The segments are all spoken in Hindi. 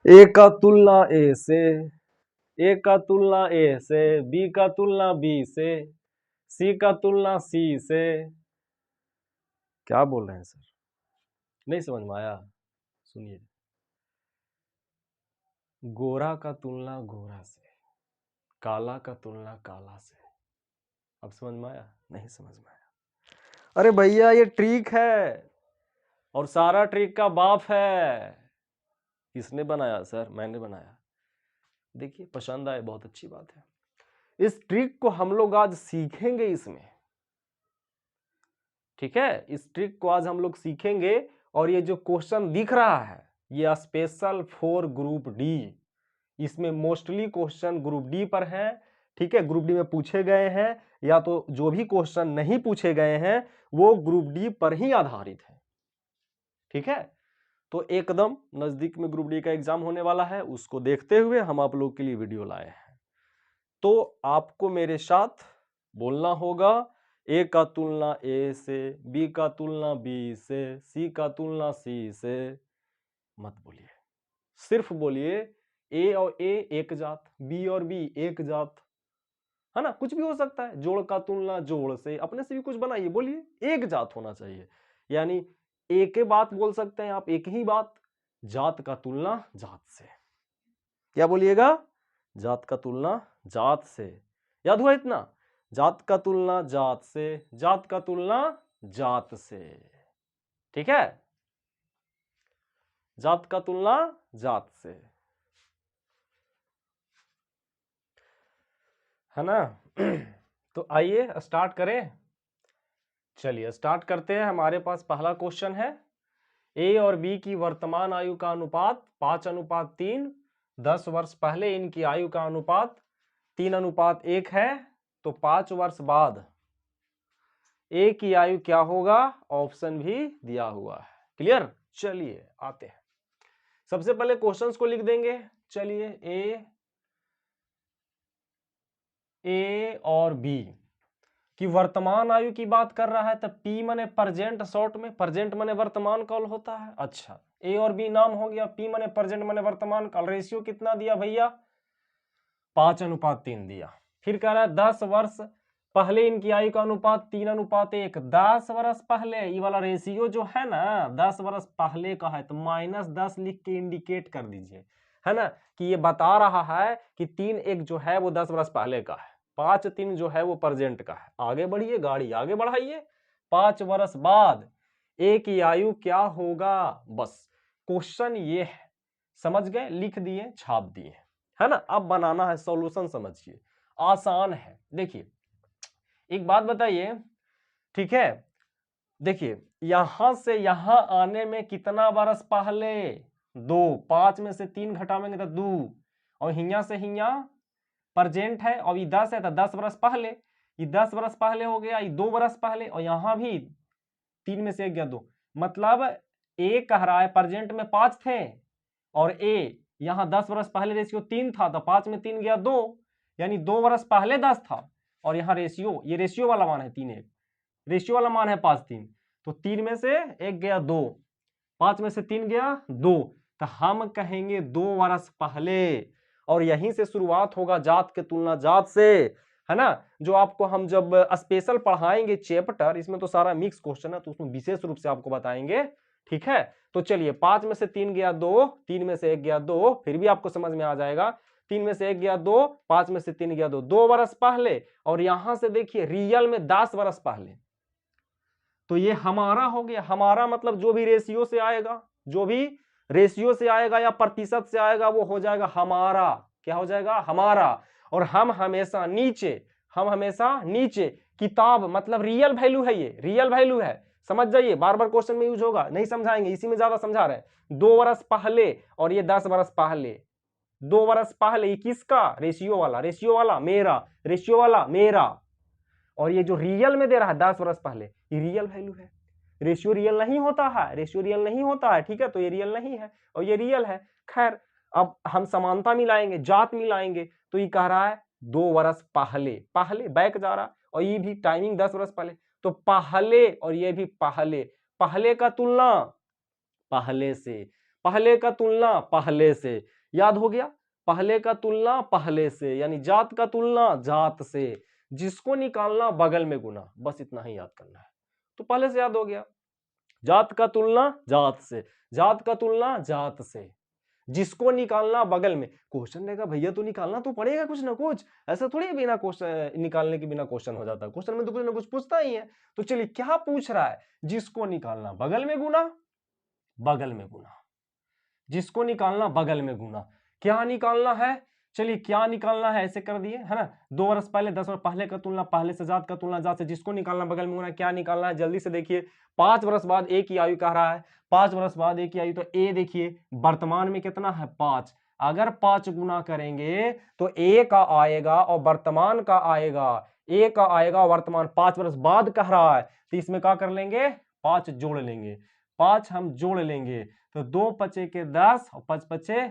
ए का तुलना ए से, ए का तुलना ए से, बी का तुलना बी से, सी का तुलना सी से। क्या बोल रहे हैं सर, नहीं समझ में आया? सुनिए, गोरा का तुलना गोरा से, काला का तुलना काला से। अब समझ में आया? नहीं समझ में आया? अरे भैया ये ट्रिक है और सारा ट्रिक का बाप है। किसने बनाया सर? मैंने बनाया। देखिए पसंद आए, बहुत अच्छी बात है। इस ट्रिक को हम लोग आज सीखेंगे इसमें, ठीक है? इस ट्रिक को आज हम लोग सीखेंगे। और ये जो क्वेश्चन दिख रहा है ये स्पेशल फॉर ग्रुप डी, इसमें मोस्टली क्वेश्चन ग्रुप डी पर है, ठीक है? ग्रुप डी में पूछे गए हैं, या तो जो भी क्वेश्चन नहीं पूछे गए हैं वो ग्रुप डी पर ही आधारित है, ठीक है? तो एकदम नजदीक में ग्रुप डी का एग्जाम होने वाला है, उसको देखते हुए हम आप लोग के लिए वीडियो लाए हैं। तो आपको मेरे साथ बोलना होगा, ए का तुलना ए से, बी का तुलना बी से, सी का तुलना सी से। मत बोलिए, सिर्फ बोलिए ए और ए एक जात, बी और बी एक जात, है ना? कुछ भी हो सकता है, जोड़ का तुलना जोड़ से, अपने से भी कुछ बनाइए, बोलिए एक जात होना चाहिए। यानी एक ही बात बोल सकते हैं आप, एक ही बात, जात का तुलना जात से। क्या बोलिएगा? जात का तुलना जात से। याद हुआ इतना? जात का तुलना जात से, जात का तुलना जात से, ठीक है? जात का तुलना जात से, है ना? तो आइए स्टार्ट करें। चलिए स्टार्ट करते हैं। हमारे पास पहला क्वेश्चन है, ए और बी की वर्तमान आयु का अनुपात 5:3, 10 वर्ष पहले इनकी आयु का अनुपात 3:1 है, तो 5 वर्ष बाद ए की आयु क्या होगा? ऑप्शन भी दिया हुआ है। क्लियर? चलिए आते हैं, सबसे पहले क्वेश्चंस को लिख देंगे। चलिए ए और बी की वर्तमान आयु की बात कर रहा है, तो पी मने प्रेजेंट, शॉर्ट में प्रेजेंट मने वर्तमान काल होता है। अच्छा, ए और बी नाम हो गया, पी मने प्रेजेंट मने वर्तमान काल। रेशियो कितना दिया भैया? 5:3 दिया। फिर कह रहा है 10 वर्ष पहले इनकी आयु का अनुपात 3:1। 10 वर्ष पहले, ये वाला रेशियो जो है ना 10 वर्ष पहले का है, तो -10 लिख के इंडिकेट कर दीजिए, है ना? कि ये बता रहा है कि 3:1 जो है वो 10 वर्ष पहले का है, 5:3 जो है वो प्रेजेंट का है। आगे बढ़िए, गाड़ी आगे बढ़ाइए। 5 वर्ष बाद ए की आयु क्या होगा? बस क्वेश्चन ये है, समझ गए? लिख दिए, छाप दिए, है ना? अब बनाना है सॉल्यूशन, समझिए आसान है। देखिए एक बात बताइए, ठीक है? देखिए यहां से यहां आने में कितना बरस पहले? 2, 5 में से 3 घटावेंगे तो 2, और हिया से हिया प्रेजेंट है, और ये 10 है तो 10 वर्ष पहले, ये 10 वर्ष पहले हो गया, ये 2 वर्ष पहले, और यहां भी 3 में से 1 गया 2, मतलब ए कह रहा है प्रेजेंट में 5 थे, और ए यहाँ 10 वर्ष पहले रेशियो 3 था, तो 5 में 3 गया 2, यानी 2 वर्ष पहले 10 था, और यहाँ रेशियो, ये रेशियो वाला मान है 3:1, रेशियो वाला मान है 5:3, तो 3 में से 1 गया 2, 5 में से 3 गया 2, तो हम कहेंगे 2 वर्ष पहले। और यहीं से शुरुआत होगा जात के तुलना जात से, है ना? जो आपको हम जब स्पेशल पढ़ाएंगे चैप्टर, इसमें तो सारा मिक्स क्वेश्चन है, तो उसमें विशेष रूप से आपको बताएंगे, ठीक है? तो चलिए 5 में से 3 गया 2, 3 में से 1 गया 2, फिर भी आपको समझ में आ जाएगा। 3 में से 1 गया 2, 5 में से 3 गया 2, 2 वर्ष पहले, और यहां से देखिए रियल में 10 वर्ष पहले, तो ये हमारा हो गया। हमारा मतलब जो भी रेशियो से आएगा, जो भी रेशियो से आएगा या प्रतिशत से आएगा, वो हो जाएगा हमारा। क्या हो जाएगा? हमारा। और हम हमेशा नीचे, हम हमेशा नीचे, किताब मतलब रियल वैल्यू है, ये रियल वैल्यू है, समझ जाइए। बार बार क्वेश्चन में यूज होगा, नहीं समझाएंगे, इसी में ज्यादा समझा रहे हैं। 2 वर्ष पहले और ये 10 वर्ष पहले, 2 वर्ष पहले, ये किसका? रेशियो वाला, रेशियो वाला मेरा, रेशियो वाला मेरा, और ये जो रियल में दे रहा है 10 वर्ष पहले, ये रियल वैल्यू है। रेशियो रियल नहीं होता है, रेशियो रियल नहीं होता है, ठीक है? तो ये रियल नहीं है और ये रियल है। खैर अब हम समानता मिलाएंगे, जात मिलाएंगे, तो ये कह रहा है 2 वर्ष पहले, पहले बैक जा रहा, और ये भी टाइमिंग 10 वर्ष पहले, तो पहले, और ये भी पहले, पहले का तुलना पहले से, पहले का तुलना पहले से, याद हो गया, पहले का तुलना पहले से, यानी जात का तुलना जात से, जिसको निकालना बगल में गुना, बस इतना ही याद करना है। तो पहले से याद हो गया, जात का तुलना जात से, जात का तुलना जात से, जिसको निकालना बगल में। क्वेश्चन देगा भैया तो निकालना तो पड़ेगा कुछ ना कुछ, ऐसा थोड़ी बिना क्वेश्चन निकालने के बिना क्वेश्चन हो जाता है, क्वेश्चन में तो कुछ ना कुछ पूछता ही है। तो चलिए क्या पूछ रहा है, जिसको निकालना बगल में गुना, बगल में गुना, जिसको निकालना बगल में गुना, क्या निकालना है, चलिए क्या निकालना है, ऐसे कर दिए है ना, 2 वर्ष पहले 10 वर्ष पहले का तुलना पहले से, जात का तुलना जात से, जिसको निकालना बगल में गुना, क्या निकालना है, जल्दी से देखिए। 5 वर्ष बाद ए की आयु कह रहा है, 5 वर्ष बाद ए की आयु, तो ए देखिए वर्तमान में कितना है 5, अगर 5 गुना करेंगे तो ए का आएगा और वर्तमान का आएगा, ए का आएगा वर्तमान, 5 वर्ष बाद कह रहा है, तो इसमें क्या कर लेंगे, 5 जोड़ लेंगे, 5 हम जोड़ लेंगे, तो 2 पचे के 10 और 5 पचे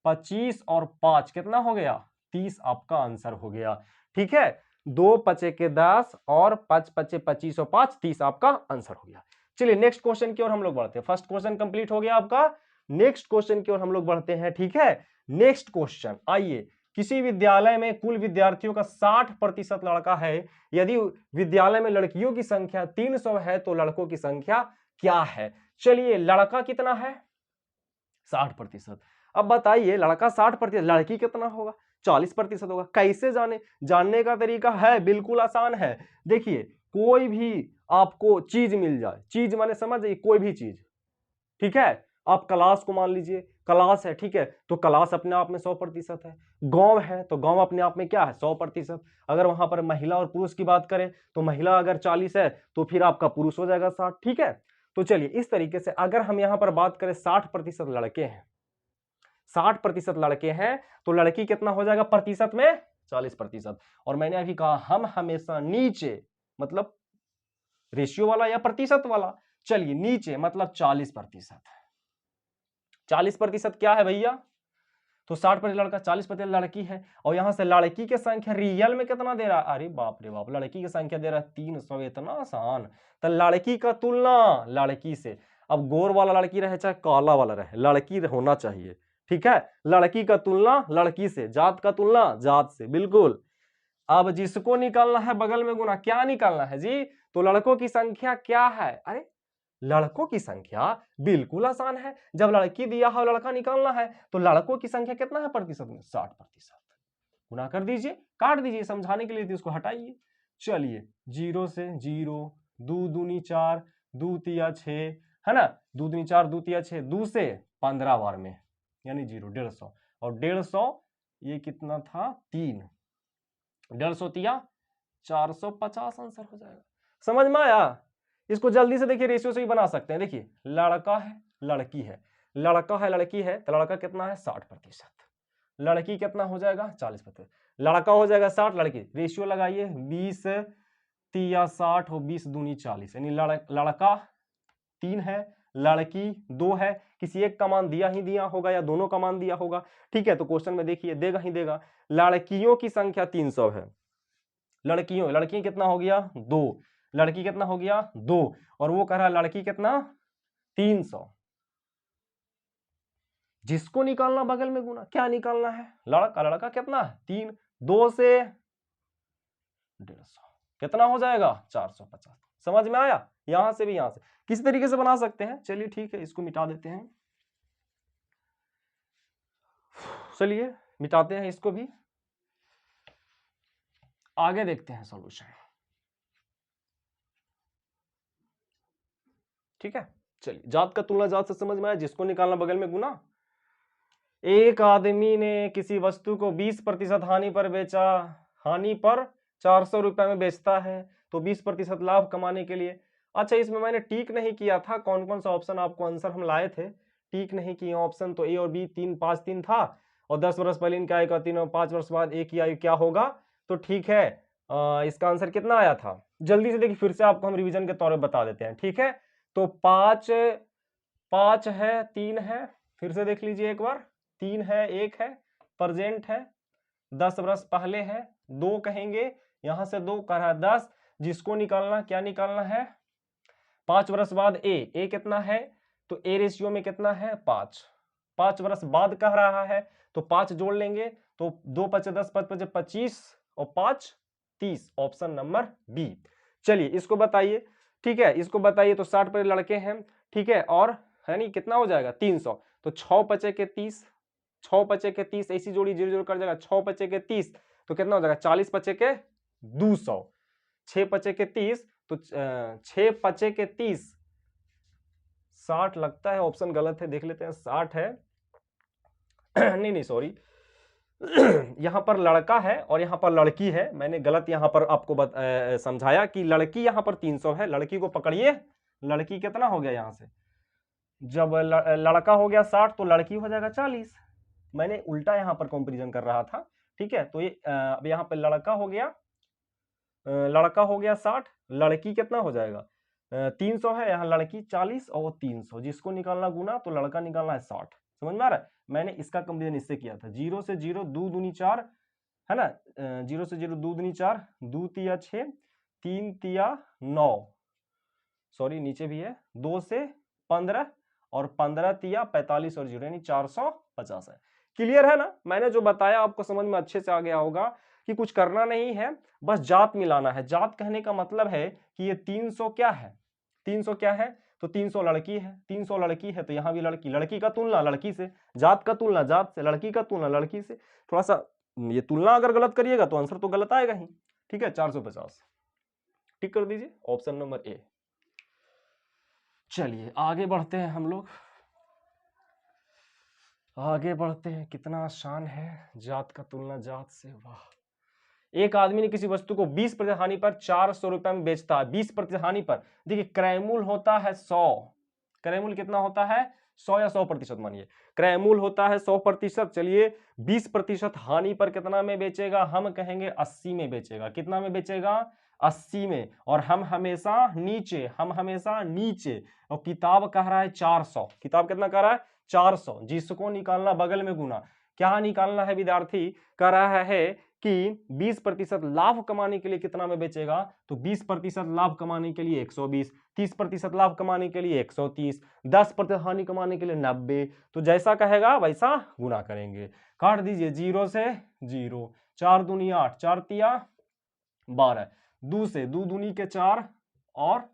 25 और 5 कितना हो गया 30, आपका आंसर हो गया। ठीक है, 2 पचे के 10 और 5 पचे 25 और 5 30, आपका आंसर हो गया। चलिए नेक्स्ट क्वेश्चन की ओर हम लोग बढ़ते हैं, फर्स्ट क्वेश्चन कंप्लीट हो गया आपका, नेक्स्ट क्वेश्चन की ओर हम लोग बढ़ते हैं। ठीक है, नेक्स्ट क्वेश्चन, आइए, किसी विद्यालय में कुल विद्यार्थियों का 60% लड़का है, यदि विद्यालय में लड़कियों की संख्या 300 है तो लड़कों की संख्या क्या है। चलिए लड़का कितना है 60%, अब बताइए लड़का 60%, लड़की कितना होगा 40% होगा। कैसे जाने, जानने का तरीका है बिल्कुल आसान है। देखिए कोई भी आपको चीज मिल जाए, चीज माने समझ जाइए कोई भी चीज, ठीक है, आप क्लास को मान लीजिए, क्लास है, ठीक है, तो क्लास अपने आप में 100% है। गांव है तो गांव अपने आप में क्या है 100%। अगर वहां पर महिला और पुरुष की बात करें तो महिला अगर 40 है तो फिर आपका पुरुष हो जाएगा 60। ठीक है, तो चलिए इस तरीके से अगर हम यहां पर बात करें 60% लड़के हैं, 60% लड़के हैं, तो लड़की कितना हो जाएगा प्रतिशत में 40%। और मैंने अभी कहा हम हमेशा नीचे मतलब रेशियो वाला या प्रतिशत वाला, चलिए नीचे मतलब 40%। 40% क्या है भैया, तो 60% लड़का 40% लड़की है, और यहां से लड़की की संख्या रियल में कितना दे रहा है, अरे बाप रे बाप, लड़की की संख्या दे रहा है 300, इतना आसान। तो लड़की का तुलना लड़की से, अब गोर वाला लड़की रहे चाहे काला वाला रहे, लड़की होना चाहिए। ठीक है, लड़की का तुलना लड़की से, जात का तुलना जात से, बिल्कुल। अब जिसको निकालना है बगल में गुना, क्या निकालना है जी, तो लड़कों की संख्या क्या है, अरे लड़कों की संख्या बिल्कुल आसान है, जब लड़की दिया हो लड़का निकालना है, तो लड़कों की संख्या कितना है प्रतिशत में 60%, गुना कर दीजिए, काट दीजिए, समझाने के लिए तो इसको हटाइए। चलिए 0 से 0, 2 दूनी 4, 2 तिया 6, है ना, 2 दूनी 4, 2 तिया 6, 2 से 15 बार में यानी 0, 150, और 150 ये कितना था 3, 150 तिया 450, आंसर हो जाएगा। समझ में आया, इसको जल्दी से देखिए रेशियो से ही बना सकते हैं। देखिए लड़का है लड़की है, लड़का है लड़की है, तो लड़का कितना है 60%, लड़की कितना हो जाएगा 40%, लड़का हो जाएगा 60, लड़की रेशियो लगाइए 20 तिया 60 और 20 दूनी 40, यानी लड़का 3 है, लड़की 2 है, किसी एक का मान दिया ही दिया होगा या दोनों का मान दिया होगा। ठीक है, तो क्वेश्चन में देखिए देगा ही देगा, लड़कियों की संख्या 300 है, लड़की कितना हो गया 2, लड़की कितना हो गया 2, और वो कह रहा है लड़की कितना 300, जिसको निकालना बगल में गुना, क्या निकालना है लड़का, लड़का कितना है 3, 2 से 150 कितना हो जाएगा 450। समझ में आया, यहां से भी यहां से किस तरीके से बना सकते हैं। चलिए ठीक है, इसको मिटा देते हैं, चलिए मिटाते हैं इसको भी, आगे देखते हैं सॉल्यूशन। ठीक है, चलिए जात का तुलना जात से समझ में आया, जिसको निकालना बगल में गुना। एक आदमी ने किसी वस्तु को 20% हानि पर बेचा, हानि पर 400 रुपए में बेचता है, तो 20% लाभ कमाने के लिए, अच्छा इसमें मैंने टिक नहीं किया था, कौन कौन सा ऑप्शन आपको आंसर हम लाए थे, टिक नहीं किए ऑप्शन, तो ए और बी 3 5 3 था, और 10 वर्ष पहले इनकी आयु का 3 और 5 वर्ष बाद ए की आयु क्या होगा, तो ठीक है इसका आंसर कितना आया था, जल्दी से देखिए फिर से आपको हम रिविजन के तौर पर बता देते हैं। ठीक है, तो 5 है 3 है, फिर से देख लीजिए एक बार, 3 है 1 है, प्रेजेंट है, 10 वर्ष पहले है, 2 कहेंगे, यहां से 2 कर रहा है 10, जिसको निकालना क्या निकालना है 5 वर्ष बाद ए कितना है, तो ए रेशियो में कितना है 5, 5 वर्ष बाद कह रहा है तो 5 जोड़ लेंगे तो 2 5 10 5 5 25 और 5 30, ऑप्शन नंबर बी। चलिए इसको बताइए, ठीक है, इसको बताइए। तो 60 पर लड़के हैं, ठीक है, और है नहीं कितना हो जाएगा 300, तो 6 5 के 30, 6 5 के 30 ऐसी जोड़ी 0 0 कर जाएगा, 6 5 के 30 तो कितना हो जाएगा 40 5 के 200, 6 5 के 30 तो 6 5 के 30 60 लगता है, ऑप्शन गलत है, देख लेते हैं 60 है नहीं सॉरी यहां पर लड़का है और यहां पर लड़की है, मैंने गलत यहां पर आपको समझाया कि लड़की यहां पर 300 है, लड़की को पकड़िए, लड़की कितना हो गया यहां से, जब लड़का हो गया 60 तो लड़की हो जाएगा 40, मैंने उल्टा यहां पर कंपैरिजन कर रहा था, ठीक है। तो ये अब यहां पर लड़का हो गया 60, लड़की कितना हो जाएगा 300 है, यहाँ लड़की 40 और 300, जिसको निकालना गुना तो लड़का निकालना है 60, समझ में आ रहा है। मैंने इसका कंपेरिजन इससे किया था, 0 से 0 2 दूनी 4 है ना, 0 से 0 2 दूनी 4, 2 तिया 6, 3 तिया 9, सॉरी नीचे भी है, 2 से 15 और 15 तिया 45 और 0 यानी 450 है। क्लियर है ना, मैंने जो बताया आपको समझ में अच्छे से आ गया होगा कि कुछ करना नहीं है, बस जात मिलाना है। जात कहने का मतलब है कि ये 300 क्या है, 300 क्या है, तो 300 लड़की है, 300 लड़की है तो यहां भी लड़की, लड़की का तुलना लड़की से, जात का तुलना जात से, लड़की का तुलना लड़की से, थोड़ा सा ये तुलना अगर गलत करिएगा तो आंसर तो गलत आएगा ही, ठीक है। 450 टिक कर दीजिए, ऑप्शन नंबर ए। चलिए आगे बढ़ते हैं हम लोग, आगे बढ़ते हैं, कितना आसान है, जात का तुलना जात से, वाह। एक आदमी ने किसी वस्तु को 20% हानि पर 400 रुपए में बेचता है, 20% हानि पर, देखिए क्रयमूल्य होता है 100, क्रयमूल्य कितना होता है 100 या 100% मानिए, क्रयमूल्य होता है 100%, चलिए 20% हानि पर कितना में बेचेगा, हम कहेंगे 80 में बेचेगा, कितना में बेचेगा 80 में, और हम हमेशा नीचे, और किताब कह रहा है 400, किताब कितना कह रहा है 400, जिसको निकालना बगल में गुना, क्या निकालना है विद्यार्थी, कह रहा है कि 20% लाभ कमाने के लिए कितना में बेचेगा, तो 20% लाभ कमाने के लिए 120, 30% लाभ कमाने के लिए 130, 10% हानि कमाने के लिए 90, तो जैसा कहेगा वैसा गुना करेंगे। काट दीजिए 0 से 0, 4 दूनी 8, 4 तिया 12, 2 से 2 दूनी के 4 और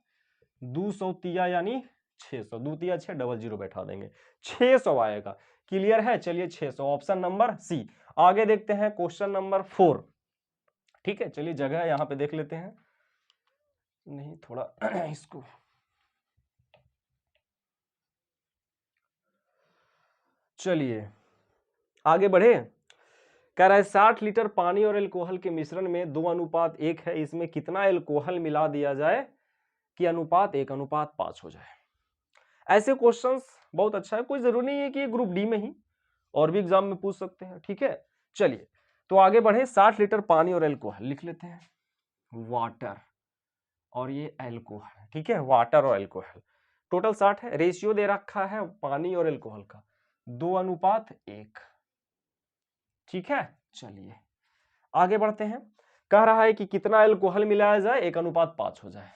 200 तिया यानी 600, 2 तिया 6 डबल 0 बैठा देंगे, 600 आएगा। क्लियर है, चलिए 600, ऑप्शन नंबर सी। आगे देखते हैं क्वेश्चन नंबर 4, ठीक है, चलिए जगह यहां पे देख लेते हैं, नहीं थोड़ा इसको, चलिए आगे बढ़े। कह रहा है 60 लीटर पानी और एल्कोहल के मिश्रण में 2:1 है, इसमें कितना एल्कोहल मिला दिया जाए कि अनुपात 1:5 हो जाए। ऐसे क्वेश्चंस बहुत अच्छा है, कोई जरूरी नहीं है कि ये ग्रुप डी में ही, और भी एग्जाम में पूछ सकते हैं, ठीक है। चलिए तो आगे बढ़े, 60 लीटर पानी और एल्कोहल लिख लेते हैं, वाटर और ये एल्कोहल, ठीक है, वाटर और एल्कोहल, टोटल 60 है, रेशियो दे रखा है पानी और एल्कोहल का 2:1, ठीक है। चलिए आगे बढ़ते हैं, कह रहा है कि कितना एल्कोहल मिलाया जाए 1:5 हो जाए,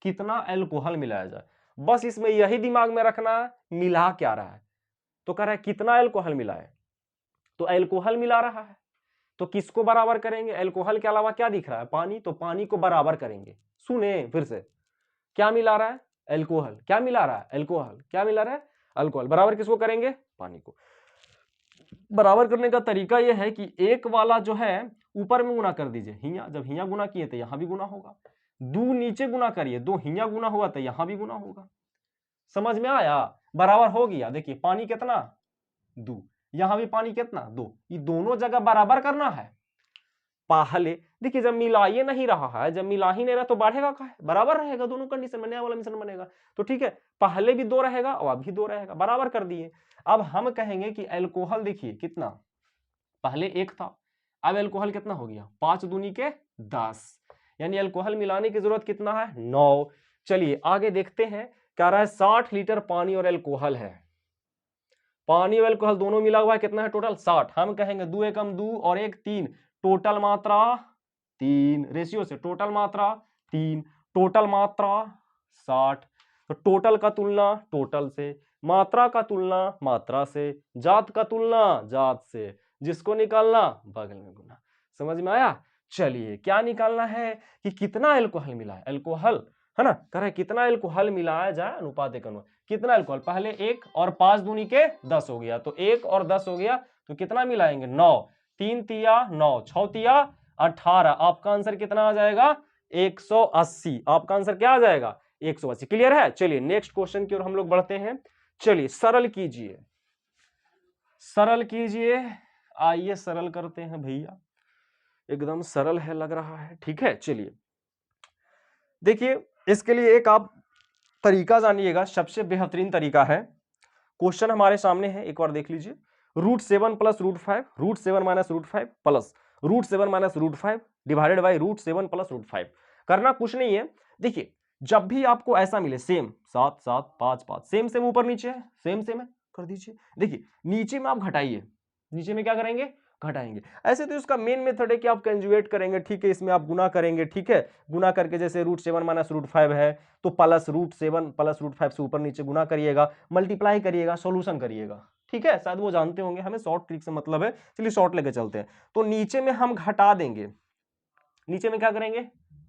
कितना एल्कोहल मिलाया जाए, बस इसमें यही दिमाग में रखना मिला क्या रहा है, तो कह रहा है कितना एल्कोहल मिलाए, तो एल्कोहल मिला रहा है तो किसको बराबर करेंगे, एल्कोहल के अलावा क्या दिख रहा है पानी, तो पानी को बराबर करेंगे, सुने फिर से, क्या मिला रहा है एल्कोहल, क्या मिला रहा है एल्कोहल, क्या मिला रहा है अल्कोहल, बराबर किसको करेंगे पानी को। बराबर करने का तरीका यह है कि एक वाला जो है ऊपर में गुना कर दीजिए, हिया, जब हिया गुना किए तो यहां भी गुना होगा, 2 नीचे गुना करिए, 2 हिया गुना हुआ तो यहां भी गुना होगा, समझ में आया, बराबर हो गया। देखिए पानी कितना 2, यहां भी पानी कितना 2, ये दोनों जगह बराबर करना है। पहले देखिए जब मिला ये नहीं रहा है, जब मिला ही नहीं रहा तो बढ़ेगा क्या है, बराबर रहेगा, दोनों कंडीशन में नया वाला मिश्रण बनेगा, तो ठीक है, पहले भी 2 रहेगा और अभी 2 रहेगा, बराबर कर दिए। अब हम कहेंगे कि एल्कोहल देखिए कितना, पहले 1 था, अब एल्कोहल कितना हो गया 5 दूनी के 10, यानी एल्कोहल मिलाने की जरूरत कितना है 9। चलिए आगे देखते हैं, कह रहा है 60 लीटर पानी और एल्कोहल है, पानी और एल्कोहल दोनों मिला हुआ है, कितना है टोटल 60, हम कहेंगे 2 एकम 2 और 1 3, टोटल मात्रा 3, रेशियो से टोटल मात्रा 3, टोटल मात्रा 60, तो टोटल का तुलना टोटल से, मात्रा का तुलना मात्रा से, जात का तुलना जात से, जिसको निकालना बगल में गुना। समझ में आया? चलिए क्या निकालना है कि कितना अल्कोहल मिला है, अल्कोहल है ना, कह रहे कितना अल्कोहल मिलाया जाए अनुपात एक अनुपात, कितना अल्कोहल, पहले 1 और 5 दूनी के 10 हो गया, तो 1 और 10 हो गया, तो कितना मिलाएंगे 9, 3 तिया 9, 6 तिया 18, आपका आंसर कितना आ जाएगा 180, आपका आंसर क्या आ जाएगा 180। क्लियर है? चलिए नेक्स्ट क्वेश्चन की ओर हम लोग बढ़ते हैं। चलिए सरल कीजिए, सरल कीजिए, आइए सरल करते हैं भैया, एकदम सरल है लग रहा है, ठीक है। चलिए देखिए इसके लिए एक आप तरीका जानिएगा, सबसे बेहतरीन तरीका है। क्वेश्चन हमारे सामने है, एक बार देख लीजिए, √7 plus √5, √7 minus √5 plus √7 minus √5 divided by √7 plus √5। करना कुछ नहीं है, देखिए जब भी आपको ऐसा मिले सेम 7 7 5 5 सेम सेम ऊपर नीचे है, सेम सेम है, कर दीजिए। देखिए नीचे में आप घटाइए, नीचे में क्या करेंगे घटाएंगे। ऐसे तो इसका मेन मेथड है कि आप कंजुगेट करेंगे, ठीक है, इसमें आप गुना करेंगे, ठीक है, गुना करके जैसे √7 माइनस √5 है तो प्लस √7 प्लस √5 से ऊपर नीचे गुना करिएगा, मल्टीप्लाई करिएगा, सॉल्यूशन करिएगा, ठीक है, शायद वो जानते होंगे, हमें शॉर्ट ट्रिक से मतलब है, चलिए शॉर्ट लेके चलते हैं। तो नीचे में हम घटा देंगे, नीचे में क्या करेंगे,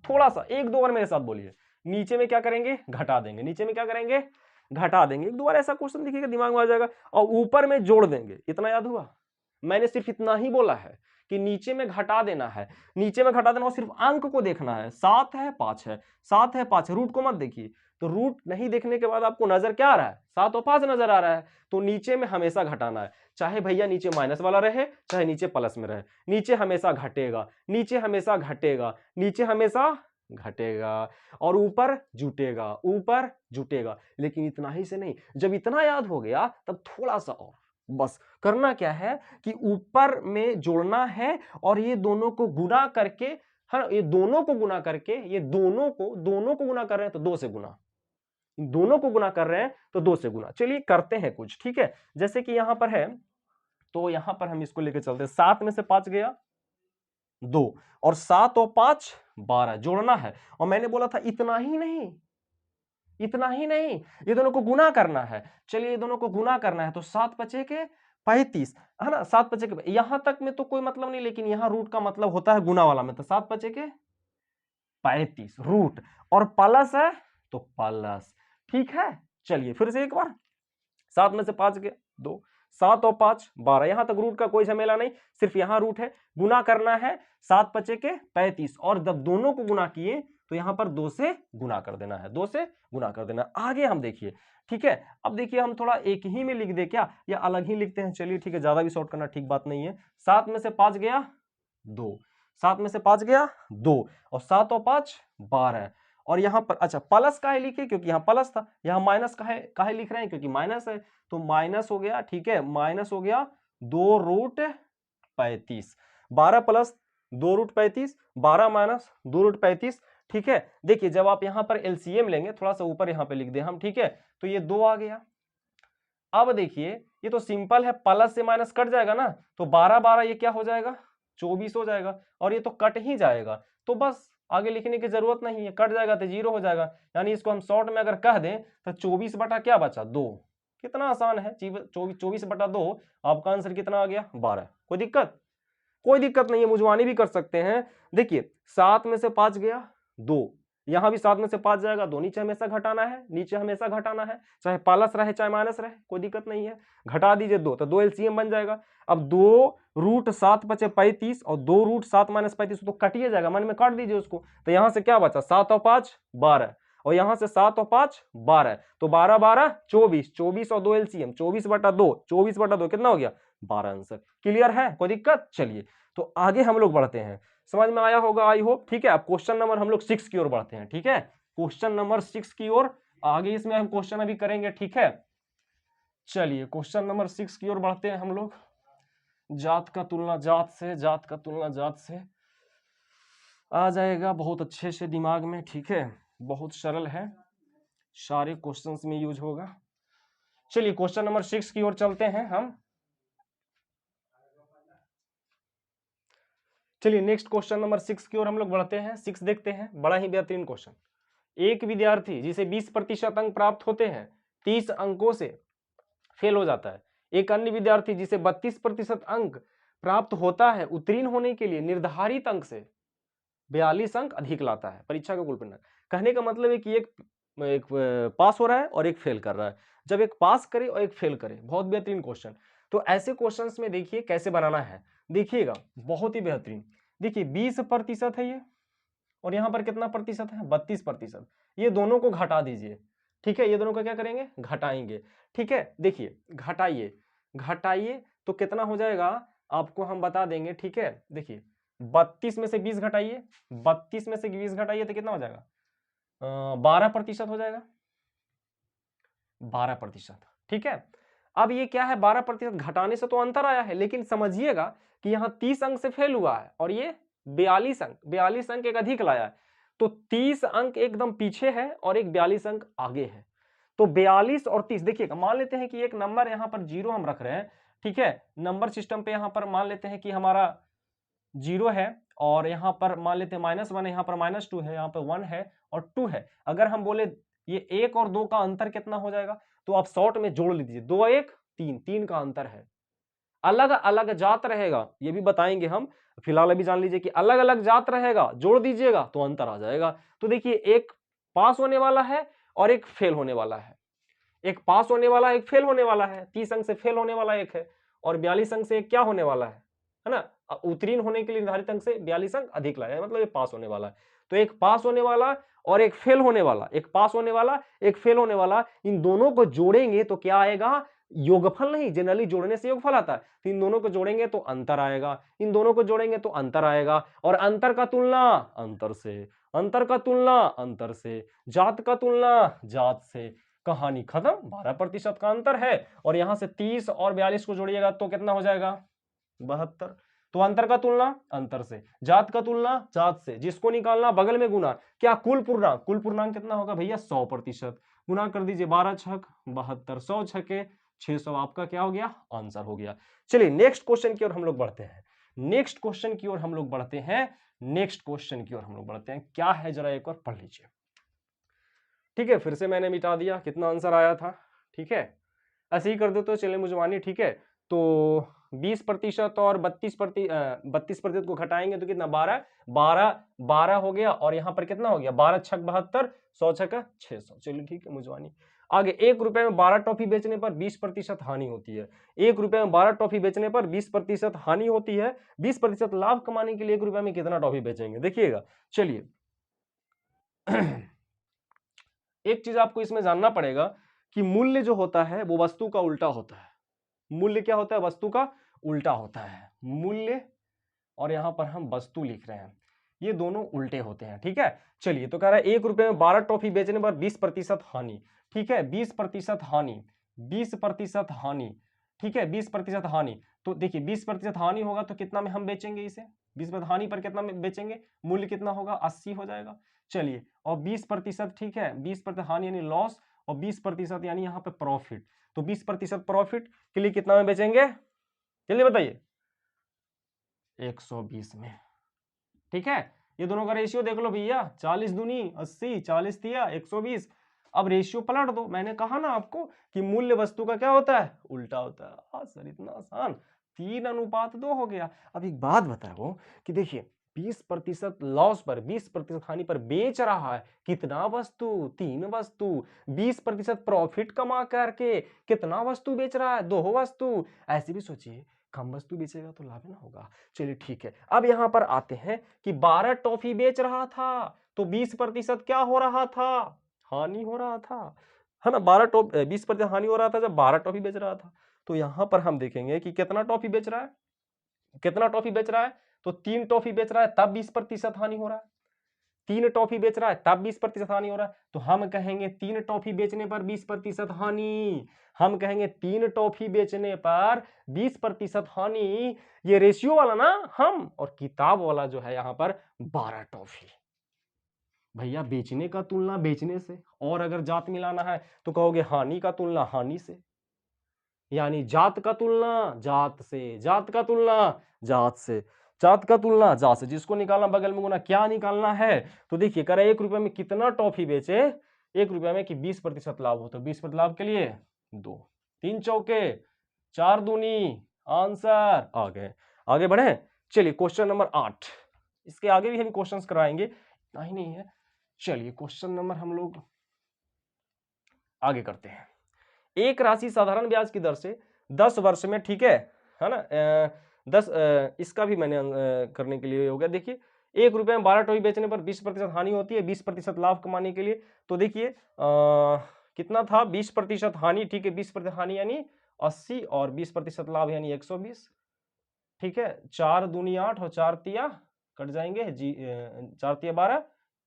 थोड़ा सा एक दो बार मेरे साथ बोलिए, नीचे में क्या करेंगे घटा देंगे, नीचे में क्या करेंगे घटा देंगे, एक दो बार ऐसा क्वेश्चन देखिएगा दिमाग में आ जाएगा, और ऊपर में जोड़ देंगे, इतना याद हुआ, मैंने सिर्फ इतना ही बोला है कि नीचे में घटा देना है, नीचे में घटा देना और सिर्फ अंक को देखना है, 7 है 5 है, 7 है 5 है, रूट को मत देखिए, तो रूट नहीं देखने के बाद आपको नजर क्या आ रहा है 7 और 5 नजर आ रहा है, तो नीचे में हमेशा घटाना है, चाहे भैया नीचे माइनस वाला रहे चाहे नीचे प्लस में रहे, नीचे हमेशा घटेगा, नीचे हमेशा घटेगा, नीचे हमेशा घटेगा, और ऊपर जुटेगा, ऊपर जुटेगा। लेकिन इतना ही से नहीं, जब इतना याद हो गया तब थोड़ा सा और, बस करना क्या है कि ऊपर में जोड़ना है और ये दोनों को गुना करके, हाँ ये दोनों को गुना करके, ये दोनों को गुना कर रहे हैं तो 2 से गुना, दोनों को गुना कर रहे हैं तो 2 से गुना। चलिए करते हैं कुछ, ठीक है, जैसे कि यहां पर है, तो यहां पर हम इसको लेके चलते हैं, 7 में से 5 गया 2, और 7 और 5 12, जोड़ना है, और मैंने बोला था इतना ही नहीं, इतना ही नहीं, ये दोनों को गुना करना है। चलिए ये दोनों को गुना करना है, तो 7 पचे के 35 है ना, 7 पचे के, यहां तक में तो कोई मतलब नहीं, लेकिन यहां रूट का मतलब होता है गुना वाला में, तो 7 पचे के 35 रूट, और प्लस है तो प्लस, ठीक है। चलिए फिर से एक बार, 7 में से 5 गया 2, 7 और 5 12, यहां तक रूट का कोई झमेला नहीं, सिर्फ यहां रूट है, गुना करना है, 7 पचे के 35, और जब दोनों को गुना किए तो यहां पर 2 से गुना कर देना है, 2 से गुना कर देना। आगे हम देखिए, ठीक है, अब देखिए हम थोड़ा एक ही में लिख दे क्या या अलग ही लिखते हैं, चलिए ठीक है, ज्यादा भी शॉर्ट करना ठीक बात नहीं है। 7 में से 5 गया 2, 7 में से 5 गया 2, और 7 और 5 12, और यहां पर अच्छा प्लस काहे लिखे, क्योंकि यहां प्लस था, यहां माइनस काहे लिख रहे हैं, क्योंकि माइनस है, तो माइनस हो गया, ठीक है, माइनस हो गया 2√35, 12 प्लस 2√35, 12 माइनस 2√35, ठीक है। देखिए जब आप यहां पर एलसीएम लेंगे, थोड़ा सा ऊपर यहां पे लिख दे हम, ठीक है, तो ये 2 आ गया। अब देखिए ये तो सिंपल है, प्लस से माइनस कट जाएगा ना, तो 12 12 ये क्या हो जाएगा 24 हो जाएगा, और ये तो कट ही जाएगा, तो बस आगे लिखने की जरूरत नहीं है, कट जाएगा तो 0 हो जाएगा, यानी इसको हम शॉर्ट में अगर कह दें तो 24 बटा क्या बचा 2, कितना आसान है, 24 बटा 2, आपका आंसर कितना आ गया 12। कोई दिक्कत, कोई दिक्कत नहीं है, मुझवानी भी कर सकते हैं। देखिए 7 में से 5 गया 2, यहां भी 7 में से 5 जाएगा 2, नीचे हमेशा घटाना है, नीचे हमेशा घटाना है, चाहे प्लस रहे चाहे माइनस रहे, कोई दिक्कत नहीं है, घटा दीजिए 2, तो 2 एलसीएम बन जाएगा। अब 2√7 बचे 35, और 2√7 माइनस 35 तो कटिए जाएगा, मन में काट दीजिए उसको, तो यहां से क्या बचा 7 और 5 12, और यहां से 7 और 5 12, तो 12 12 24, 24 और 2 एलसीएम 24 बटा 2, 24 बटा 2 कितना हो गया 12 आंसर। क्लियर है, कोई दिक्कत? चलिए तो आगे हम लोग बढ़ते हैं, समझ में आया होगा आई होप, ठीक है। अब क्वेश्चन नंबर हम लोग 6 की ओर बढ़ते हैं, ठीक है, क्वेश्चन नंबर 6 की ओर, आगे इसमें हम क्वेश्चन अभी करेंगे, ठीक है। चलिए क्वेश्चन नंबर 6 की ओर बढ़ते हैं हम लोग, जात का तुलना जात से, जात का तुलना जात से, आ जाएगा बहुत अच्छे से दिमाग में, ठीक है, बहुत सरल है, सारे क्वेश्चंस में यूज होगा। चलिए क्वेश्चन नंबर 6 की ओर चलते हैं हम। चलिए नेक्स्ट क्वेश्चन नंबर 6 की ओर हम लोग बढ़ते हैं, 6 देखते हैं, बड़ा ही बेहतरीन क्वेश्चन, एक विद्यार्थी जिसे 20% अंक प्राप्त होते हैं 30 अंकों से फेल हो जाता है। एक अन्य विद्यार्थी जिसे 32% अंक प्राप्त होता है उत्तीर्ण होने के लिए निर्धारित अंक से 42 अंक अधिक लाता है परीक्षा का कुल परिणाम। कहने का मतलब है कि एक पास हो रहा है और एक फेल कर रहा है। जब एक पास करे और एक फेल करे, बहुत बेहतरीन क्वेश्चन। तो ऐसे क्वेश्चंस में देखिए कैसे बनाना है, देखिएगा बहुत ही बेहतरीन। देखिए 20% है ये, और यहां पर कितना प्रतिशत है 32%। ये दोनों को घटा दीजिए, ठीक है, ये दोनों को क्या करेंगे घटाएंगे, ठीक है। देखिए घटाइए घटाइए तो कितना हो जाएगा आपको हम बता देंगे, ठीक है। देखिए 32 में से 20 घटाइए, 32 में से 20 घटाइए तो कितना हो जाएगा 12% हो जाएगा, 12%, ठीक है। अब ये क्या है 12% घटाने से तो अंतर आया है, लेकिन समझिएगा कि यहाँ 30 अंक से फेल हुआ है और ये 42 अंक एक अधिक लाया है। तो 30 अंक एकदम पीछे है और एक 42 अंक आगे है। तो 42 और 30 देखिएगा, मान लेते हैं कि एक नंबर यहाँ पर 0 हम रख रहे हैं, ठीक है। नंबर सिस्टम पे यहाँ पर मान लेते हैं कि हमारा 0 है, और यहाँ पर मान लेते हैं -1 है, यहाँ पर -2 है, यहाँ पर 1 है और 2 है। अगर हम बोले ये 1 और 2 का अंतर कितना हो जाएगा, तो आप शॉर्ट में जोड़ लीजिए, 2 1 3, 3 का अंतर है। अलग अलग जात रहेगा, ये भी बताएंगे हम, फिलहाल अभी जान लीजिए कि अलग अलग जात रहेगा, जोड़ दीजिएगा तो अंतर आ जाएगा। तो देखिए एक पास होने वाला है और एक फेल होने वाला है, एक पास होने वाला है एक फेल होने वाला है, 30 अंक से फेल होने वाला एक है, और 42 अंक से एक क्या होने वाला है ना, उत्तीर्ण होने के लिए निर्धारित अंक से 42 अंक अधिक लाया है, मतलब ये पास होने वाला है। तो एक पास होने वाला और एक फेल होने वाला, एक पास होने वाला एक फेल होने वाला, इन दोनों को जोड़ेंगे तो क्या आएगा, योगफल नहीं, जनरली जोड़ने से योगफल आता है, तो इन दोनों को जोड़ेंगे तो अंतर आएगा, इन दोनों को जोड़ेंगे तो अंतर आएगा, और अंतर का तुलना अंतर से, अंतर का तुलना अंतर से, जात का तुलना जात से, कहानी खत्म। 12% का अंतर है, और यहां से 30 और 42 को जोड़िएगा तो कितना हो जाएगा 72। तो अंतर का तुलना अंतर से, जात का तुलना जात से, जिसको निकालना बगल में गुना, क्या कुल पूर्णांक, कुल पूर्णांक कितना होगा भैया 100%, गुना कर दीजिए 12 छक 72, 100 छके 600, आपका क्या हो गया आंसर हो गया। चलिए नेक्स्ट क्वेश्चन की ओर हम लोग बढ़ते हैं, नेक्स्ट क्वेश्चन की ओर हम लोग बढ़ते हैं, नेक्स्ट क्वेश्चन की ओर हम लोग बढ़ते हैं। क्या है जरा एक बार पढ़ लीजिए, ठीक है। फिर से मैंने मिटा दिया, कितना आंसर आया था, ठीक है। ऐसे ही कर दो तो चले मुझे, ठीक है। तो 20% और 32% को घटाएंगे तो कितना 12 12 12 हो गया, और यहाँ पर कितना हो गया 12 छक 72, 100 छक 600। चलिए ठीक है मुझवानी। आगे 1 रुपए में 12 टॉफी बेचने पर 20% हानि होती है। 1 रुपए में 12 टॉफी बेचने पर 20% हानि होती है। 20% लाभ कमाने के लिए 1 रुपए में कितना टॉफी बेचेंगे, देखिएगा। चलिए एक चीज आपको इसमें जानना पड़ेगा कि मूल्य जो होता है वो वस्तु का उल्टा होता है। मूल्य क्या होता है, वस्तु का उल्टा होता है। मूल्य और यहां पर हम वस्तु लिख रहे हैं, ये दोनों उल्टे होते हैं, ठीक है। चलिए तो कह रहा है 1 रुपए में 12 टॉफी बेचने पर 20% हानि, ठीक है। 20% हानि, 20% हानि, ठीक है। 20% हानि, तो देखिए 20% हानि होगा तो कितना में हम बेचेंगे इसे, 20% हानि पर कितना में बेचेंगे, मूल्य कितना होगा 80 हो जाएगा। चलिए और 20%, ठीक है, 20% हानि यानी लॉस, और 20% यानी यहाँ पे प्रॉफिट। तो 20% प्रॉफिट के लिए कितना में बेचेंगे, जल्दी बताइए 120 में, ठीक है। ये दोनों का रेशियो देख लो भैया, 40 दूनी 80, 40 दिया 120। अब रेशियो पलट दो, मैंने कहा ना आपको कि मूल्य वस्तु का क्या होता है उल्टा होता है। हाँ सर इतना आसान, 3:2 हो गया। अब एक बात बताओ कि देखिए 20% लॉस पर 20% हानि पर बेच रहा है कितना वस्तु, 3 वस्तु। 20% प्रॉफिट कमा करके कितना वस्तु बेच रहा है, 2 वस्तु। ऐसे भी सोचिए कम वस्तु बेचेगा तो लाभ ना होगा। चलिए ठीक है, अब यहां पर आते हैं कि 12 टॉफी बेच रहा था तो 20% क्या हो रहा था, हानि हो रहा था, है ना। 20% हानि हो रहा था जब 12 टॉफी बेच रहा था। तो यहां पर हम देखेंगे कि कितना टॉफी बेच रहा है, कितना टॉफी बेच रहा है, तो 3 टॉफी बेच रहा है तब 20% हानि हो रहा है। 3 टॉफी बेच रहा है तब 20% हानि हो रहा है। तो हम कहेंगे 3 टॉफी बेचने पर 20% हानि, हम कहेंगे 3 टॉफी बेचने पर 20% हानि। ये रेशियो वाला ना हम, और किताब वाला जो है यहां पर 12 टॉफी। भैया बेचने का तुलना बेचने से, और अगर जात मिलाना है तो कहोगे हानि का तुलना हानि से, यानी जात का तुलना जात से, जात का तुलना जात से। जात का तुलना जा से, जिसको निकालना बगल में गुना, क्या निकालना है? तो देखिए कह रहा है 1 रुपए में कितना टॉफी बेचे, 1 रुपए में कि 20% लाभ हो, तो 20% लाभ के लिए 2, 3 चौके 4 दूनी, आंसर आ गए। आगे बढ़े, चलिए क्वेश्चन नंबर 8, इसके आगे भी हम क्वेश्चंस कराएंगे, इतना ही नहीं है। चलिए क्वेश्चन नंबर हम लोग आगे करते हैं। एक राशि साधारण ब्याज की दर से 10 वर्ष में, ठीक है ना, 10 इसका भी मैंने करने के लिए हो गया। देखिए 1 रुपए में 12 टॉफी बेचने पर 20% हानि होती है, 20% लाभ कमाने के लिए। तो देखिए कितना था, 20% हानि, ठीक है, 20% हानि यानी 80 और 20% लाभ यानी 120, ठीक है। 4 दूनी 8 और 4 तिया कट जाएंगे जी, 4 तिया 12,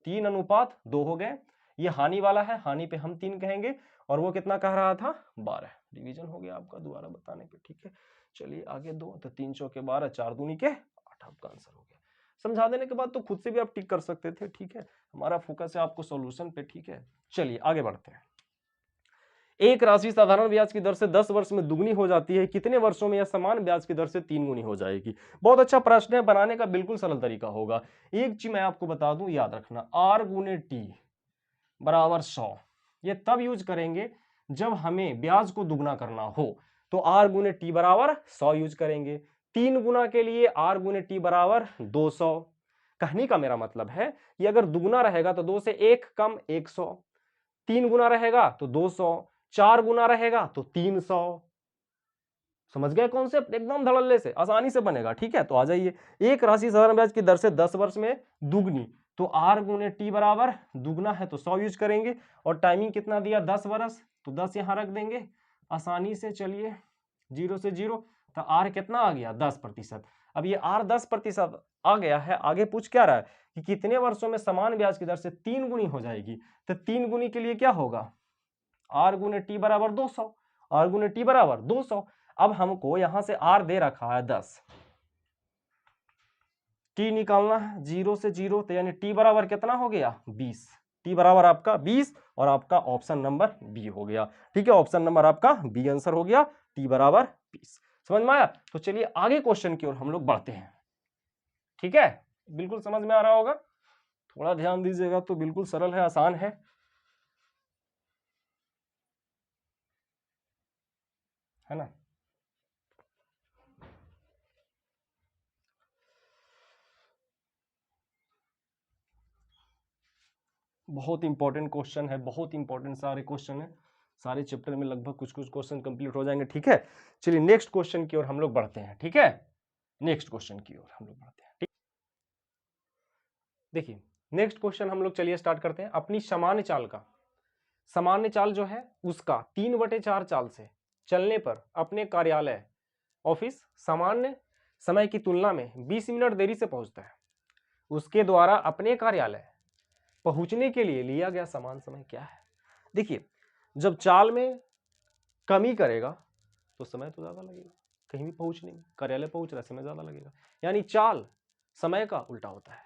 3:2 हो गए। ये हानि वाला है, हानि पे हम 3 कहेंगे, और वो कितना कह रहा था, 12। रिवीजन हो गया आपका दोबारा बताने पे, ठीक है। चलिए आगे 2, तो 3 चौके 12, 4 दूनी के 8, आपका आंसर हो गया। समझा देने के बाद तो खुद से भी आप टिक कर सकते थे, ठीक है। हमारा फोकस है आपको सॉल्यूशन पे, ठीक है। चलिए आगे बढ़ते हैं। एक राशि साधारण ब्याज की दर से 10 वर्ष में दुगनी हो जाती है, कितने वर्षों में यह समान ब्याज की दर से 3 गुनी हो जाएगी? बहुत अच्छा प्रश्न है, बनाने का बिल्कुल सरल तरीका होगा। एक चीज मैं आपको बता दूं, याद रखना, R गुने T बराबर 100, ये तब यूज करेंगे जब हमें ब्याज को दुगना करना हो, तो R गुने T बराबर 100 यूज करेंगे। 3 गुना के लिए R गुने T बराबर 200। कहने का मेरा मतलब है कि अगर दुगना रहेगा तो 2 से 1 कम 100, 3 गुना रहेगा तो 200, 4 गुना रहेगा तो 300। समझ गए कॉन्सेप्ट? एकदम धड़ल्ले से, आसानी से बनेगा, ठीक है। तो आ जाइए, एक राशि साधारण ब्याज की दर से 10 वर्ष में दुगनी, तो R गुने T बराबर दुगना है तो 100 यूज करेंगे, और टाइमिंग कितना दिया, 10 वर्ष, तो 10 यहां रख देंगे आसानी से। चलिए 0 से 0, तो R कितना आ गया, 10%। अब ये R 10% आ गया है, आगे पूछ क्या रहा है कि कितने वर्षों में समान ब्याज की दर से 3 गुनी हो जाएगी। तो 3 गुनी के लिए क्या होगा, R गुने T बराबर 200, R गुने T बराबर 200। अब हमको यहां से R दे रखा है 10, T निकालना है 0 से 0, तो यानी T बराबर कितना हो गया, 20। T बराबर आपका 20, और आपका ऑप्शन नंबर बी हो गया, ठीक है। ऑप्शन नंबर आपका बी आंसर हो गया, T बराबर 20। समझ में आया? तो चलिए आगे क्वेश्चन की ओर हम लोग बढ़ते हैं, ठीक है। बिल्कुल समझ में आ रहा होगा, थोड़ा ध्यान दीजिएगा, तो बिल्कुल सरल है, आसान है ना। बहुत इंपॉर्टेंट क्वेश्चन है, बहुत इंपॉर्टेंट सारे क्वेश्चन है, सारे चैप्टर में लगभग कुछ कुछ क्वेश्चन कंप्लीट हो जाएंगे, ठीक है। चलिए नेक्स्ट क्वेश्चन की ओर हम लोग बढ़ते हैं, ठीक है। नेक्स्ट क्वेश्चन की ओर हम लोग बढ़ते हैं, ठीक। देखिए नेक्स्ट क्वेश्चन हम लोग, चलिए स्टार्ट करते हैं। अपनी सामान्य चाल का, सामान्य चाल जो है उसका 3/4 चाल से चलने पर अपने कार्यालय ऑफिस सामान्य समय की तुलना में 20 मिनट देरी से पहुंचता है, उसके द्वारा अपने कार्यालय पहुंचने के लिए लिया गया समान समय क्या है? देखिए जब चाल में कमी करेगा तो समय तो ज्यादा लगेगा, कहीं भी पहुंचने में, कार्यालय पहुंच रहा समय ज्यादा लगेगा, यानी चाल समय का उल्टा होता है,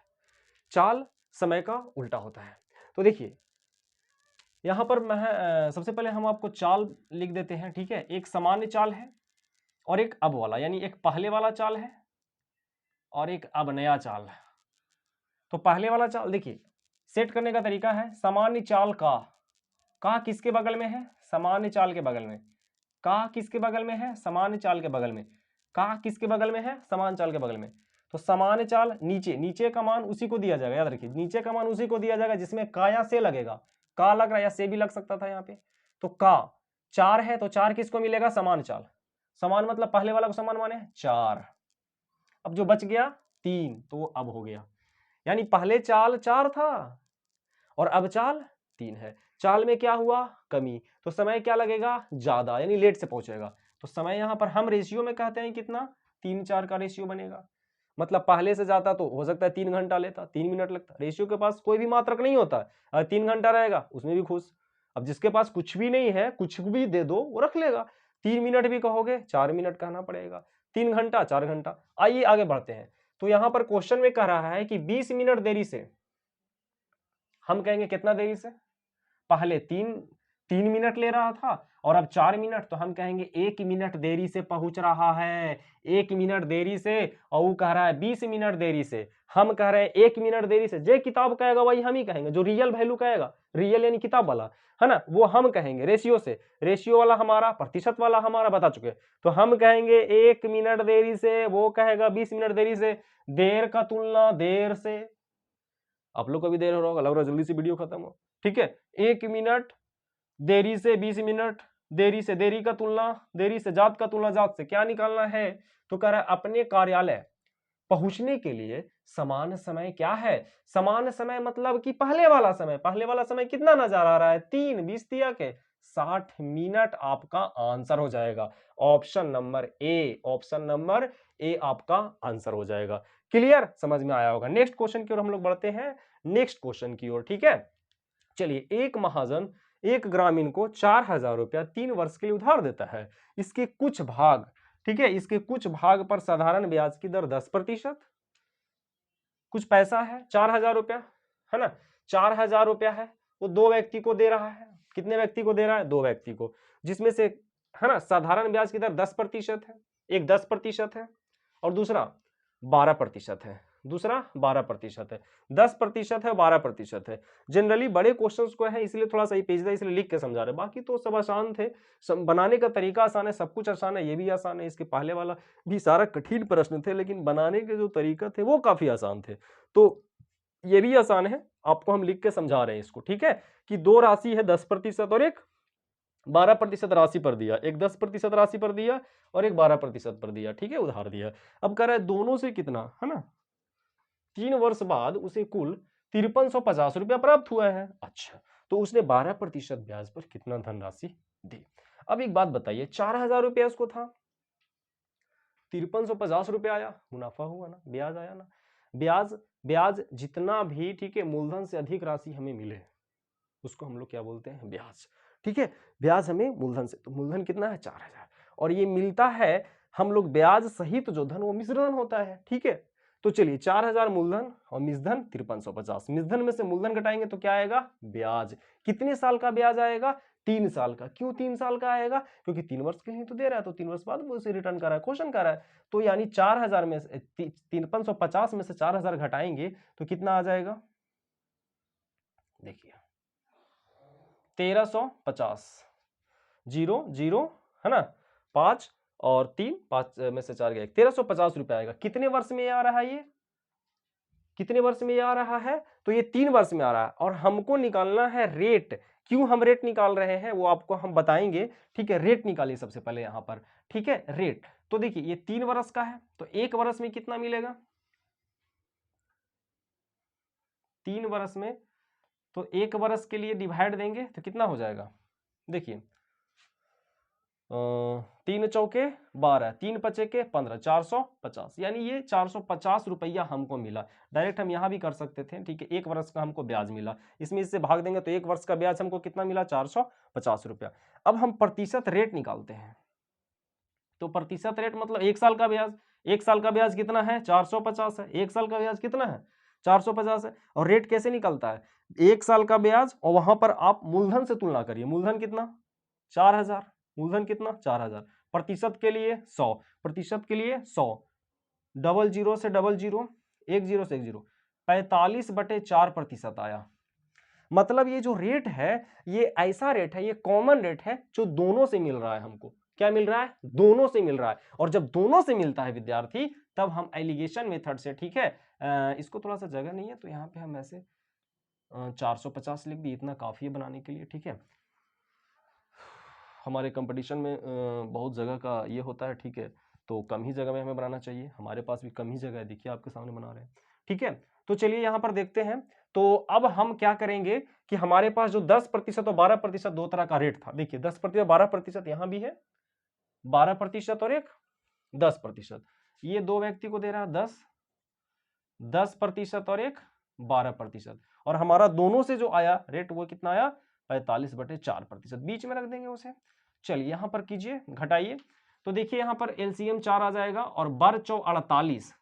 चाल समय का उल्टा होता है। तो देखिए यहां पर मैं सबसे पहले हम आपको चाल लिख देते हैं, ठीक है। एक सामान्य चाल है और एक अब वाला, यानी एक पहले वाला चाल है और एक अब नया चाल है। तो पहले वाला चाल देखिए सेट करने का तरीका है, सामान्य चाल का किसके बगल में है, सामान्य चाल के बगल में, का किसके बगल में है, सामान्य चाल के बगल में, का किसके बगल में है, समान चाल के बगल में। तो सामान्य चाल नीचे, नीचे का मान उसी को दिया जाएगा, याद रखिए नीचे का मान उसी को दिया जाएगा जिसमें का या से लगेगा, का लग रहा है या से भी लग सकता था यहाँ पे। तो का 4 है तो 4 किसको मिलेगा, समान चाल, समान मतलब पहले वाला को समान माने 4। अब जो बच गया 3, तो वो अब हो गया, यानी पहले चाल 4 था और अब चाल 3 है। चाल में क्या हुआ, कमी, तो समय क्या लगेगा, ज्यादा, यानी लेट से पहुंचेगा। तो समय यहां पर हम रेशियो में कहते हैं कितना, 3-4 का रेशियो बनेगा, मतलब पहले से जाता तो हो सकता है 3 घंटा लेता, 3 मिनट लगता। रेशियो के पास कोई भी मात्रक नहीं होता, अगर 3 घंटा रहेगा उसमें भी खुश। अब जिसके पास कुछ भी नहीं है, कुछ भी दे दो वो रख लेगा। 3 मिनट भी कहोगे 4 मिनट कहना पड़ेगा, 3 घंटा 4 घंटा। आइए आगे बढ़ते हैं। तो यहां पर क्वेश्चन में कह रहा है कि 20 मिनट देरी से, हम कहेंगे कितना देरी से, पहले 3 3 मिनट ले रहा था और अब 4 मिनट, तो हम कहेंगे 1 मिनट देरी से पहुंच रहा है, 1 मिनट देरी से, और वो कह रहा है 20 मिनट देरी से, हम कह रहे हैं 1 मिनट देरी से। जो किताब कहेगा वही हम ही कहेंगे, जो रियल वैल्यू कहेगा, रियल यानी किताब वाला, है ना, वो हम कहेंगे रेशियो से। रेशियो वाला हमारा, प्रतिशत वाला हमारा बता चुके, तो हम कहेंगे 1 मिनट देरी से, वो कहेगा 20 मिनट देरी से। देर का तुलना देर से, आप लोग को भी देर हो रहा होगा, लग रहा है जल्दी से वीडियो खत्म हो, ठीक है। 1 मिनट देरी से 20 मिनट देरी से, देरी का तुलना देरी से, जात का तुलना जात से। क्या निकालना है, तो कह रहा है अपने कार्यालय पहुंचने के लिए समान समय क्या है। समान समय मतलब कि पहले वाला समय, पहले वाला समय कितना नजर आ रहा है, 3, 20 दिया के 60 मिनट आपका आंसर हो जाएगा। Option number A, option number A आपका आंसर हो जाएगा। क्लियर, समझ में आया होगा। नेक्स्ट क्वेश्चन की ओर हम लोग बढ़ते हैं, नेक्स्ट क्वेश्चन की ओर, ठीक है। चलिए, एक महाजन एक ग्रामीण को 4000 रुपया 3 वर्ष के लिए उधार देता है। इसके कुछ भाग, ठीक है, इसके कुछ भाग पर साधारण ब्याज की दर 10%, कुछ पैसा है 4000 रुपया, है ना, 4000 रुपया है, वो 2 व्यक्ति को दे रहा है। कितने व्यक्ति को दे रहा है, 2 व्यक्ति को, जिसमें से, है ना, साधारण ब्याज की दर 10% है, एक 10% है और दूसरा 12% है, दूसरा 12% है। 10% है, 12% है। जनरली बड़े क्वेश्चंस को है इसलिए थोड़ा सा पेचीदा, इसलिए लिख के समझा रहे, बाकी तो सब आसान थे, सब बनाने का तरीका आसान है, सब कुछ आसान है, ये भी आसान है, इसके पहले वाला भी सारा कठिन प्रश्न थे, लेकिन बनाने के जो तरीका थे वो काफी आसान थे, तो ये भी आसान है, आपको हम लिख के समझा रहे हैं इसको, ठीक है, कि 2 राशि है 10% और एक 12% राशि पर दिया, एक 10% राशि पर दिया और एक 12% पर दिया, ठीक है, उधार दिया। अब कह रहा है दोनों से कितना, है ना, 3 वर्ष बाद उसे कुल 5350 रुपया प्राप्त हुआ है। अच्छा, तो उसने 12% ब्याज पर कितना धनराशि दी। अब एक बात बताइए, 4000 रुपया उसको था, 5350 रुपया आया, मुनाफा हुआ ना, ब्याज आया ना। ब्याज, ब्याज जितना भी, ठीक है, मूलधन से अधिक राशि हमें मिले उसको हम लोग क्या बोलते हैं, ब्याज, ठीक है। ब्याज हमें मूलधन से, तो मूलधन कितना है 4000, और ये मिलता है हम लोग ब्याज सहित जो धन वो मिश्रधन होता है, ठीक है। तो चलिए 4000 मूलधन और मिश्रधन 5350, मिश्रधन में से मूलधन घटाएंगे तो क्या आएगा, ब्याज। कितने साल का ब्याज आएगा, 3 साल का। क्यों 3 साल का आएगा, क्योंकि 3 वर्ष के लिए तो दे रहा है, तो 3 वर्ष बाद वो उसे रिटर्न कर रहा है, क्वेश्चन कर रहा है। तो यानी 4000 में से 5350 में से 4000 घटाएंगे तो कितना आ जाएगा, देखिए 1350, 0 0, है ना, 5 और 3, 5 में से 4 गया, 1350 रुपया आएगा। कितने वर्ष में आ रहा है ये, कितने वर्ष में आ रहा है, तो ये 3 वर्ष में आ रहा है, और हमको निकालना है रेट। क्यों हम रेट निकाल रहे हैं वो आपको हम बताएंगे, ठीक है। रेट निकालिए सबसे पहले यहां पर, ठीक है, रेट। तो देखिए ये 3 वर्ष का है, तो 1 वर्ष में कितना मिलेगा, 3 वर्ष में, तो 1 वर्ष के लिए डिवाइड देंगे तो कितना हो जाएगा, देखिए 3 चौके 12, 3 पचे के 15, 450, यानी ये 450 रुपया हमको मिला। डायरेक्ट हम यहां भी कर सकते थे, ठीक है, 1 वर्ष का हमको ब्याज मिला, इसमें इससे भाग देंगे तो 1 वर्ष का ब्याज हमको कितना मिला, 450 रुपया। अब हम प्रतिशत रेट निकालते हैं, तो प्रतिशत रेट मतलब 1 साल का ब्याज, 1 साल का ब्याज कितना है, 450 है, 1 साल का ब्याज कितना है, 450 है। और रेट कैसे निकलता है, 1 साल का ब्याज और वहां पर आप मूलधन से तुलना करिए, मूलधन कितना 4000, मूलधन कितना 4000, प्रतिशत के लिए 100, प्रतिशत के लिए 100, डबल जीरो से डबल जीरो, एक जीरो से एक जीरो, 45/4% आया। मतलब ये जो रेट है ये ऐसा रेट है, ये कॉमन रेट है जो दोनों से मिल रहा है हमको। क्या मिल रहा है, दोनों से मिल रहा है। और जब दोनों से मिलता है विद्यार्थी, तब हम एलिगेशन मेथड से, ठीक है, इसको थोड़ा सा जगह नहीं है तो यहाँ पे हम ऐसे 450 लिख दिए, इतना काफी है बनाने के लिए, ठीक है। हमारे कंपटीशन में बहुत जगह का ये होता है, ठीक है, तो कम ही जगह में हमें बनाना चाहिए, हमारे पास भी कम ही जगह है, देखिए आपके सामने बना रहे हैं, ठीक है। तो चलिए यहाँ पर देखते हैं, तो अब हम क्या करेंगे कि हमारे पास जो 10% और 12% दो तरह का रेट था, देखिए 10% 12% यहाँ भी है, 12% और एक 10%, ये 2 व्यक्ति को दे रहा है 10% और एक 12%, और हमारा दोनों से जो आया रेट वो कितना आया, 45/4%, बीच में रख देंगे उसे। चलिए यहां पर कीजिए, घटाइए, तो देखिए यहां पर एलसीएम 4 आ जाएगा और बर चौ 48,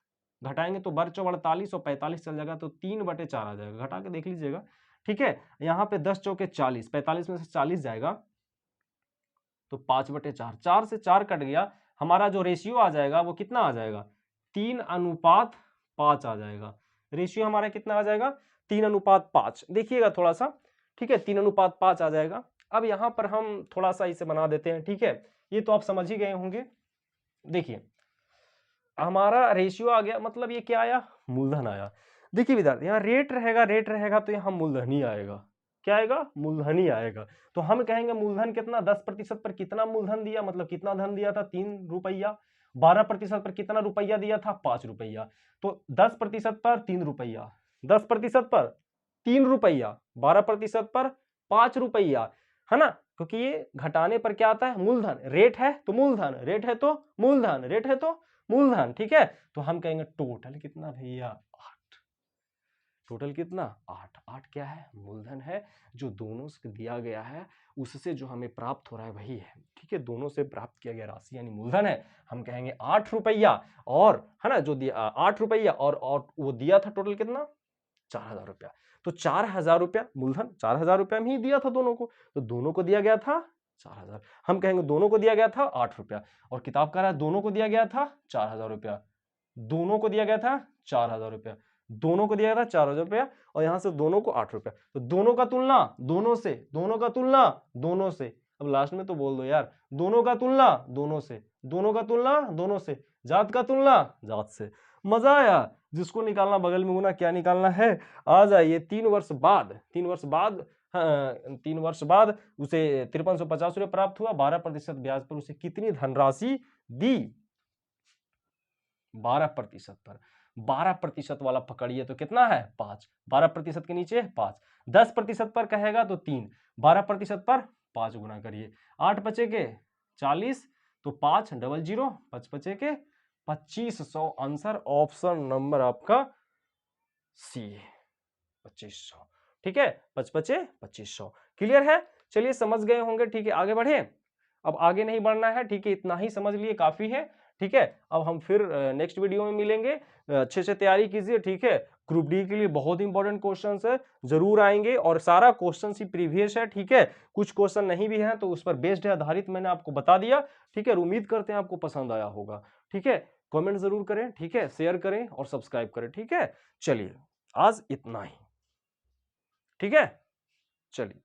घटाएंगे तो बर चौ 48 और 45 चल जाएगा, तो 3/4 आ जाएगा, घटा के देख लीजिएगा, ठीक है, यहाँ पे 10 चौके 40, 45 में से 40 जाएगा तो 5/4, 4 से 4 कट गया, हमारा जो रेशियो आ जाएगा वो कितना आ जाएगा, 3:5 आ जाएगा। रेशियो हमारा कितना आ जाएगा, 3:5। देखिएगा थोड़ा सा, ठीक है, 3:5 आ जाएगा। अब यहाँ पर हम थोड़ा सा इसे बना देते हैं, ठीक है, ये तो आप समझ ही गए होंगे। देखिए हमारा रेशियो आ गया, मतलब ये क्या आया, मूलधन आया। देखिए विद्यार्थी, यहाँ रेट रहेगा तो यहाँ मूलधन ही आएगा। क्या आएगा, मूलधन ही आएगा। तो हम कहेंगे मूलधन कितना, 10% पर कितना मूलधन दिया, मतलब कितना धन दिया था, 3 रुपया। 12% पर कितना रुपया दिया था, 5 रुपया। तो 10% पर 3 रुपया, 10% पर 3 रुपया, 12% पर 5 रुपया, है ना, क्योंकि ये घटाने पर क्या आता है, मूलधन। रेट है तो मूलधन, रेट है तो मूलधन, रेट है तो मूलधन, ठीक है। तो हम कहेंगे टोटल कितना भैया, 8। टोटल कितना, 8। 8 क्या है, मूलधन है, जो दोनों से दिया गया है उससे जो हमें प्राप्त हो रहा है वही है, ठीक है, दोनों से प्राप्त किया गया राशि यानी मूलधन है। हम कहेंगे 8 रुपया, और है ना, जो दिया 8 रुपया, और वो दिया था टोटल कितना, 4000 रुपया। तो 4000 रुपया मूलधन, 4000 रुपया में ही दिया था दोनों को, तो दोनों को दिया गया था 4000। हम कहेंगे दोनों को दिया गया था 8 रुपया, और किताब कह रहा है दोनों को दिया गया था 4000 रुपया, दोनों को दिया गया था 4000 रुपया, दोनों को दिया गया था 4000 रुपया, और यहां से दोनों को 8 रुपया। तो दोनों का तुलना दोनों से, दोनों का तुलना दोनों से। अब लास्ट में तो बोल दो यार, दोनों का तुलना दोनों से, दोनों का तुलना दोनों से, जात का तुलना जात से। मजा आया, जिसको निकालना बगल में गुना, क्या निकालना है, आ जाइए। 3 वर्ष बाद, 3 वर्ष बाद, 3 वर्ष बाद उसे 5350 रुपये प्राप्त हुआ। 12% ब्याज पर उसे कितनी धनराशि दी, 12% पर। 12% वाला पकड़िए तो कितना है, 5। 12% के नीचे 5। 10% पर कहेगा तो 3। 12% पर 5 गुना करिए, 8 बचे के 40, तो 5 डबल 0, 5 बचे के 2500। आंसर ऑप्शन नंबर आपका सी, 2500, ठीक है, 5 बचे 2500। क्लियर है, चलिए समझ गए होंगे, ठीक है, आगे बढ़े। अब आगे नहीं बढ़ना है, ठीक है, इतना ही समझ लिए काफी है, ठीक है। अब हम फिर नेक्स्ट वीडियो में मिलेंगे, अच्छे से तैयारी कीजिए, ठीक है। ग्रुप डी के लिए बहुत इंपॉर्टेंट क्वेश्चंस है, जरूर आएंगे, और सारा क्वेश्चन ही प्रीवियस है, ठीक है। कुछ क्वेश्चन नहीं भी है तो उस पर बेस्ड है, आधारित मैंने आपको बता दिया, ठीक है। उम्मीद करते हैं आपको पसंद आया होगा, ठीक है। कमेंट जरूर करें, ठीक है, शेयर करें और सब्सक्राइब करें, ठीक है। चलिए आज इतना ही, ठीक है, चलिए।